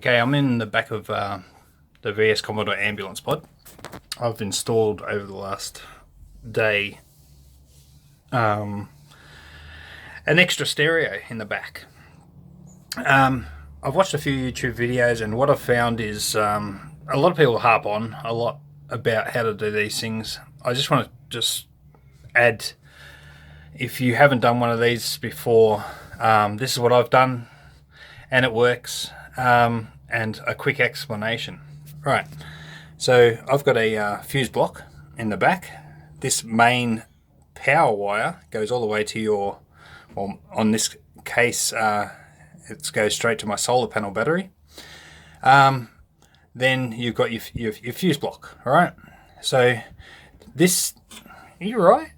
Okay, I'm in the back of the VS Commodore ambulance pod. I've installed over the last day an extra stereo in the back. I've watched a few YouTube videos, and what I've found is a lot of people harp on a lot about how to do these things. I just want to add, if you haven't done one of these before, this is what I've done and it works, and a quick explanation. Right, so I've got a fuse block in the back. This main power wire goes all the way to your, well, on this case it goes straight to my solar panel battery. Then you've got your fuse block. All right, so this, are you right?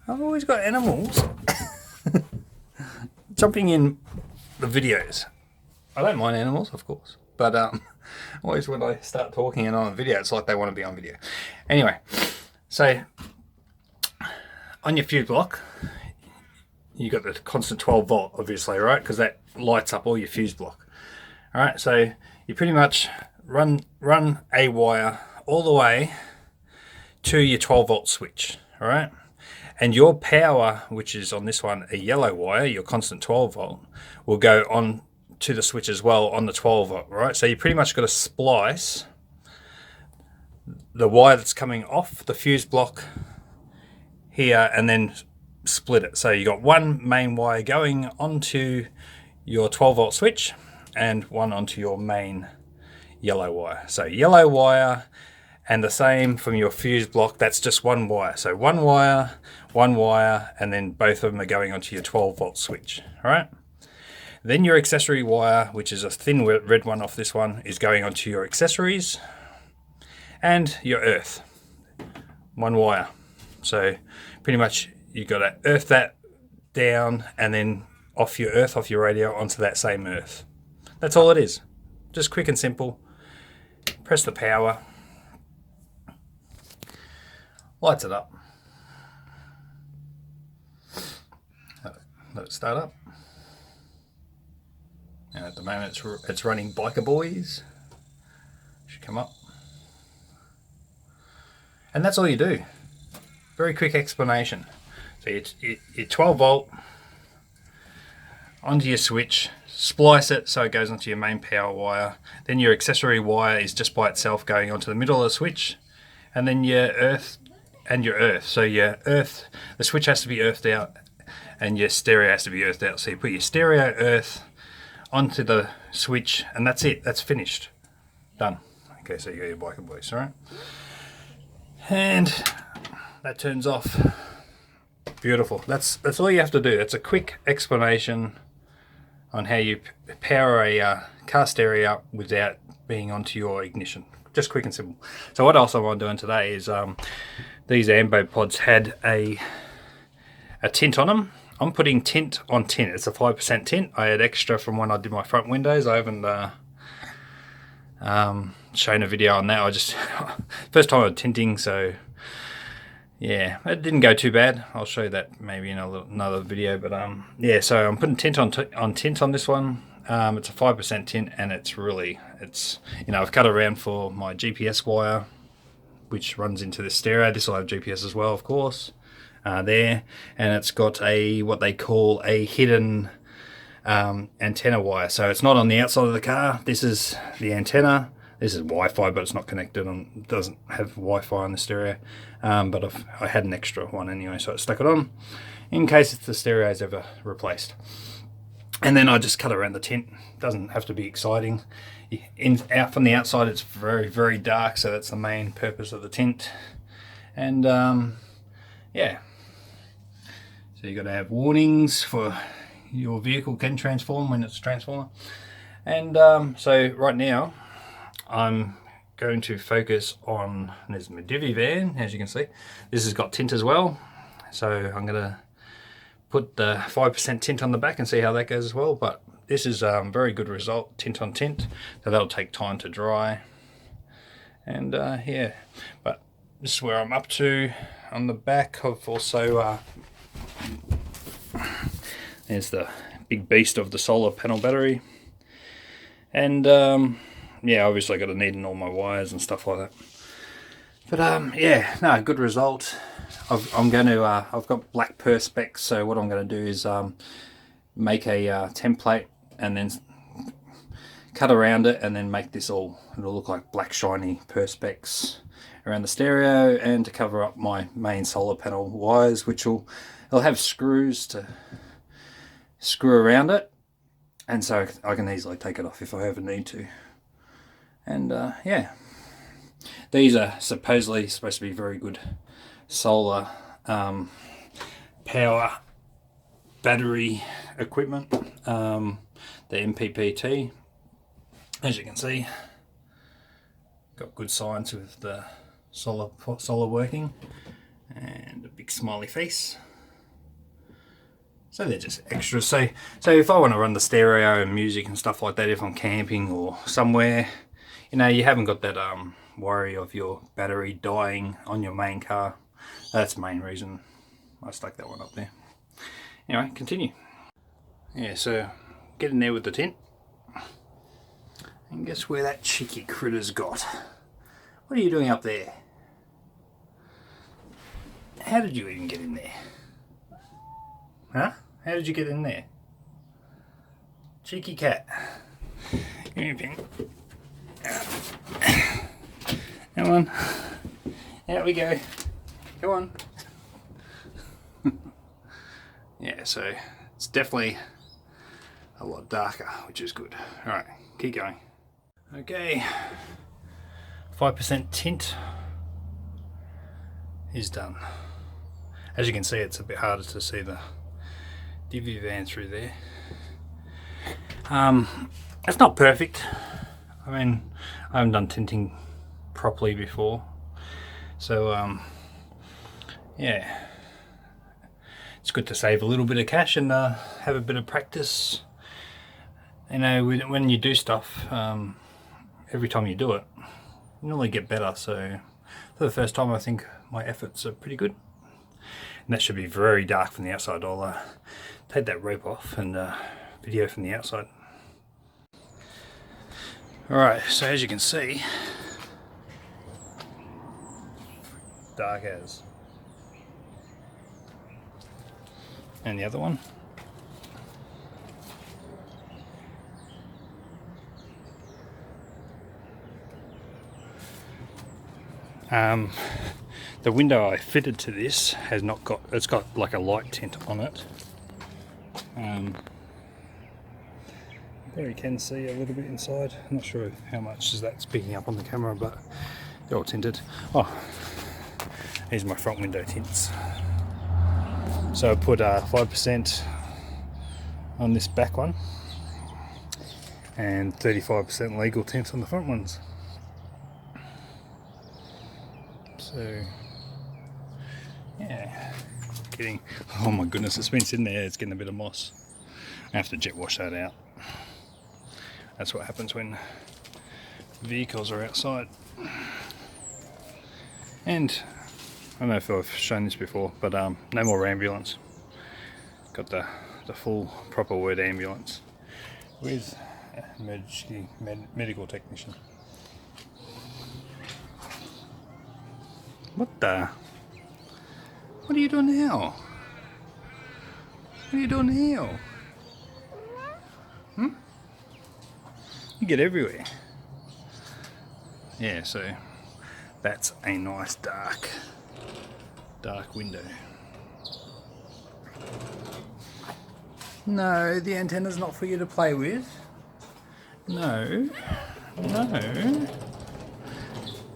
I've always got animals jumping in the videos. I don't mind animals, of course, but always when I start talking and on a video, it's like they want to be on video. Anyway, so on your fuse block, you got the constant 12 volt, obviously, right? Because that lights up all your fuse block. All right, so you pretty much run a wire all the way to your 12 volt switch. All right, and your power, which is on this one a yellow wire, your constant 12 volt, will go on to the switch as well on the 12 volt. Right, so you pretty much got to splice the wire that's coming off the fuse block here and then split it. So you got one main wire going onto your 12 volt switch and one onto your main yellow wire. So yellow wire, and the same from your fuse block, that's just one wire. So one wire, and then both of them are going onto your 12 volt switch. All right. Then your accessory wire, which is a thin red one off this one, is going onto your accessories and your earth. One wire. So pretty much you got to earth that down and then off your earth, off your radio, onto that same earth. That's all it is. Just quick and simple. Press the power. Lights it up. Let it start up. And at the moment it's running Biker Boys. Should come up. And that's all you do. Very quick explanation. So your 12 volt onto your switch, splice it so it goes onto your main power wire. Then your accessory wire is just by itself going onto the middle of the switch. And then your earth and your earth. So your earth, the switch has to be earthed out and your stereo has to be earthed out. So you put your stereo earth onto the switch and that's it. That's finished. Done. Okay, so you got your Biker Boys, all right? And that turns off. Beautiful. That's all you have to do. It's a quick explanation on how you power a car stereo up without being onto your ignition. Just quick and simple. So what else I'm doing today is these Ambo pods had a tint on them. I'm putting tint on tint. It's a 5% tint. I had extra from when I did my front windows. I haven't shown a video on that. I just first time I'm tinting, so yeah, it didn't go too bad. I'll show that maybe in another video. But yeah, so I'm putting tint on tint on this one. It's a 5% tint, and it's you know, I've cut around for my GPS wire, which runs into the stereo. This will have GPS as well, of course. There, and it's got what they call a hidden antenna wire. So it's not on the outside of the car. This is the antenna. This is Wi-Fi, but it's not connected on. Doesn't have Wi-Fi on the stereo. But I had an extra one anyway, so I stuck it on in case the stereo is ever replaced. And then I just cut around the tint. Doesn't have to be exciting. Out from the outside, it's very, very dark, so that's the main purpose of the tint. And yeah. So you got to have warnings for your vehicle can transform when it's a transformer. And so right now I'm going to focus on, there's my divvy van, as you can see. This has got tint as well. So I'm going to put the 5% tint on the back and see how that goes as well. But this is a very good result, tint on tint. So that'll take time to dry. And yeah, but this is where I'm up to. On the back, I've also there's the big beast of the solar panel battery, And yeah, obviously I got to neaten all my wires and stuff like that. But yeah, no, good result. I've got black perspex, so what I'm going to do is make a template and then cut around it and then make this all, it'll look like black shiny perspex around the stereo, and to cover up my main solar panel wires, which it'll have screws to screw around it, and so I can easily take it off if I ever need to. And yeah, these are supposedly supposed to be very good solar power battery equipment. The MPPT, as you can see, got good signs with the solar working, and a big smiley face. So they're just extras. So if I want to run the stereo and music and stuff like that, if I'm camping or somewhere, you know, you haven't got that worry of your battery dying on your main car. That's the main reason I stuck that one up there. Anyway, continue. Yeah, so get in there with the tent. And guess where that cheeky critter's got? What are you doing up there? How did you even get in there? Huh? How did you get in there? Cheeky cat. Give me a pin. Come on. Out we go. Come on. Yeah, so it's definitely a lot darker, which is good. Alright, keep going. Okay. 5% tint is done. As you can see, it's a bit harder to see the divvy van through there. It's not perfect. I mean, I haven't done tinting properly before, so yeah, it's good to save a little bit of cash and have a bit of practice. You know, when you do stuff, every time you do it, you normally get better. So for the first time, I think my efforts are pretty good. And that should be very dark from the outside. I'll take that rope off and video from the outside. Alright, so as you can see, dark as. And the other one. The window I fitted to this has not got, it's got like a light tint on it. There you can see a little bit inside. I'm not sure how much is that's picking up on the camera, but they're all tinted. Oh, here's my front window tints. So I put 5% on this back one and 35% legal tint on the front ones. So yeah, getting, oh my goodness, it's been sitting there, it's getting a bit of moss. I have to jet wash that out. That's what happens when vehicles are outside. And I don't know if I've shown this before, but no more ambulance. Got the full proper word ambulance with medical technician. What are you doing now? What are you doing now? Hmm? You get everywhere. Yeah, so that's a nice dark window. No, the antenna's not for you to play with. No.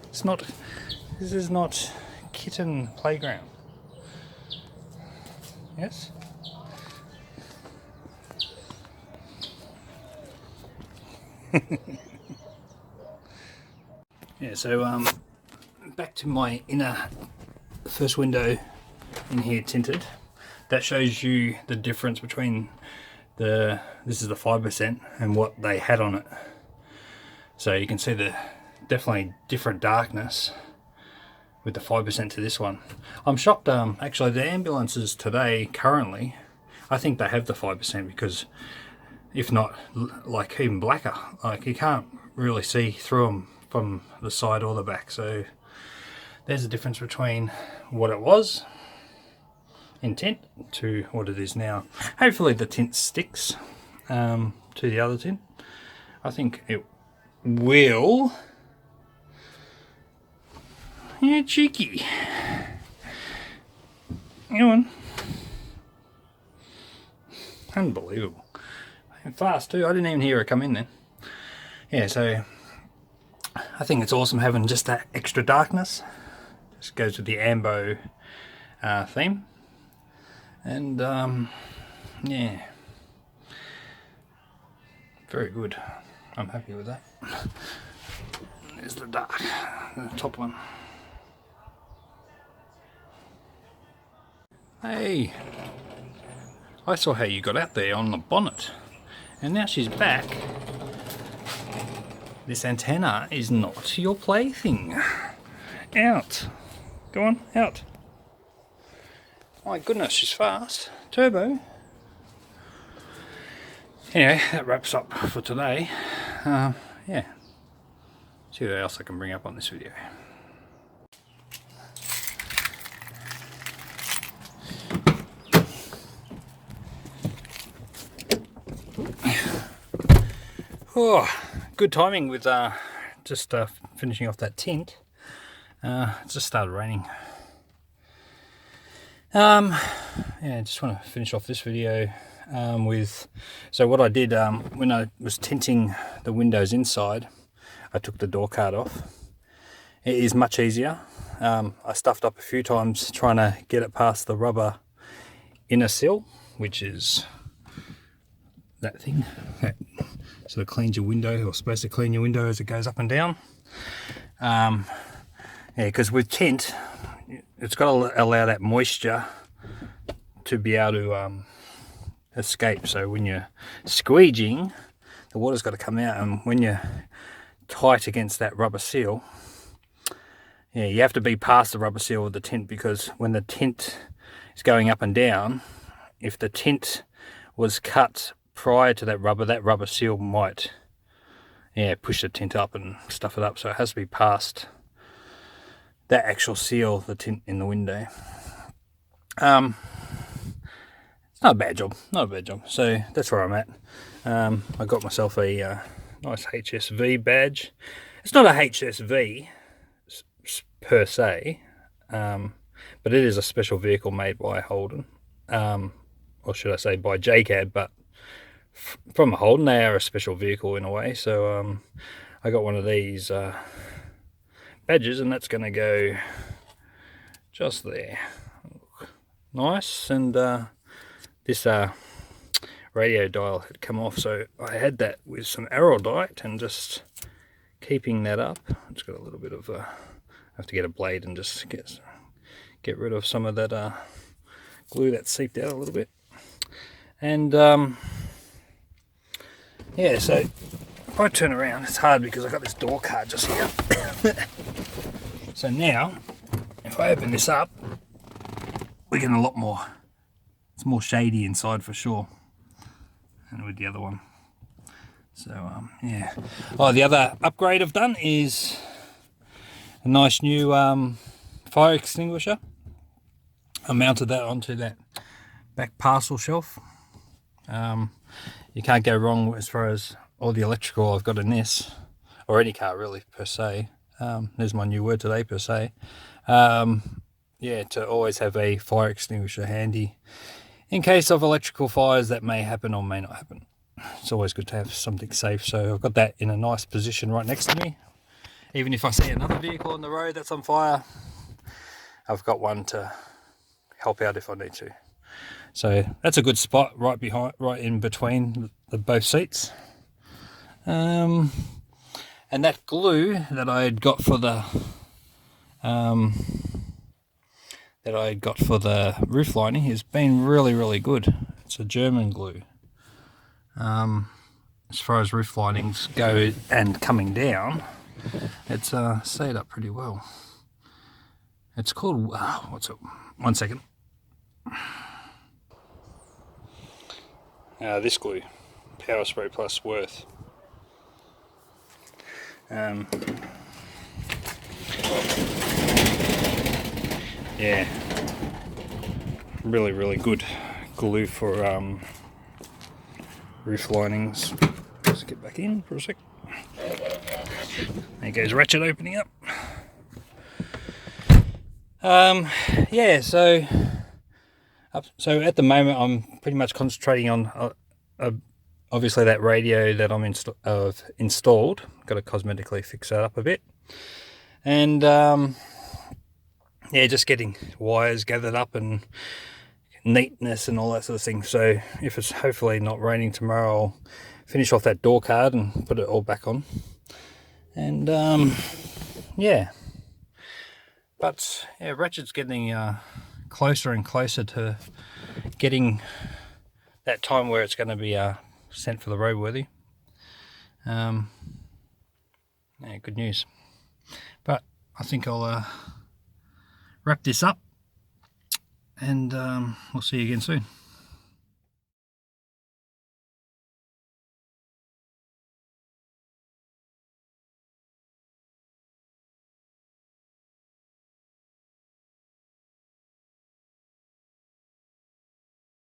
It's not. This is not kitten playground. Yes? Yeah, so back to my inner first window in here tinted. That shows you the difference between this is the 5% and what they had on it. So you can see the definitely different darkness with the 5% to this one. I'm shocked, actually the ambulances today currently, I think they have the 5% because if not like even blacker. Like you can't really see through them from the side or the back. So there's a difference between what it was in tint to what it is now. Hopefully the tint sticks to the other tint. I think it will. Yeah, cheeky. Go on. Unbelievable. And fast too. I didn't even hear it come in then. Yeah, so I think it's awesome having just that extra darkness. Just goes with the Ambo theme. And yeah, very good. I'm happy with that. There's the dark, the top one. Hey, I saw how you got out there on the bonnet, and now she's back. This antenna is not your plaything. Out. Go on, out. My goodness, she's fast. Turbo. Anyway, that wraps up for today. Yeah. See what else I can bring up on this video. Oh, good timing with just finishing off that tint. It just started raining. Yeah, just want to finish off this video with, so what I did when I was tinting the windows inside, I took the door card off. It is much easier. I stuffed up a few times trying to get it past the rubber inner sill, which is that thing that sort of cleans your window, or supposed to clean your window as it goes up and down. Yeah, because with tint, it's got to allow that moisture to be able to escape. So when you're squeegeeing, the water's got to come out, and when you're tight against that rubber seal, yeah, you have to be past the rubber seal with the tint, because when the tint is going up and down, if the tint was cut prior to that rubber seal might, yeah, push the tint up and stuff it up. So it has to be past that actual seal, the tint in the window. It's not a bad job, So that's where I'm at. I got myself a nice HSV badge. It's not a HSV per se, but it is a special vehicle made by Holden, or should I say by JCAB, but from Holden. They are a special vehicle in a way. So I got one of these badges, and that's going to go just there. Nice. And this radio dial had come off, so I had that with some araldite and just keeping that up. It's got a little bit of I have to get a blade and just get rid of some of that glue that seeped out a little bit. And yeah, so if I turn around, it's hard because I've got this door card just here. So now, if I open this up, we're getting a lot more. It's more shady inside for sure, and with the other one. So yeah. Oh, the other upgrade I've done is a nice new fire extinguisher. I mounted that onto that back parcel shelf. You can't go wrong as far as all the electrical I've got in this, or any car really per se. There's my new word today, per se. Yeah, to always have a fire extinguisher handy in case of electrical fires that may happen or may not happen. It's always good to have something safe. So I've got that in a nice position right next to me. Even if I see another vehicle on the road that's on fire, I've got one to help out if I need to. So that's a good spot right in between the both seats. And that glue that I had got for the roof lining has been really good. It's a German glue. As far as roof linings go and coming down, it's stayed up pretty well. It's called what's it? 1 second. This glue, Power Spray Plus worth. Yeah, really good glue for roof linings. Let's get back in for a sec. There goes Ratchet opening up. Yeah, so at the moment I'm pretty much concentrating on obviously that radio that I've installed. Got to cosmetically fix that up a bit, and yeah, just getting wires gathered up and neatness and all that sort of thing. So if it's hopefully not raining tomorrow, I'll finish off that door card and put it all back on. And yeah, but yeah, Ratchet's getting closer and closer to getting that time where it's going to be sent for the roadworthy. Yeah, good news. But I think I'll wrap this up, and we'll see you again soon.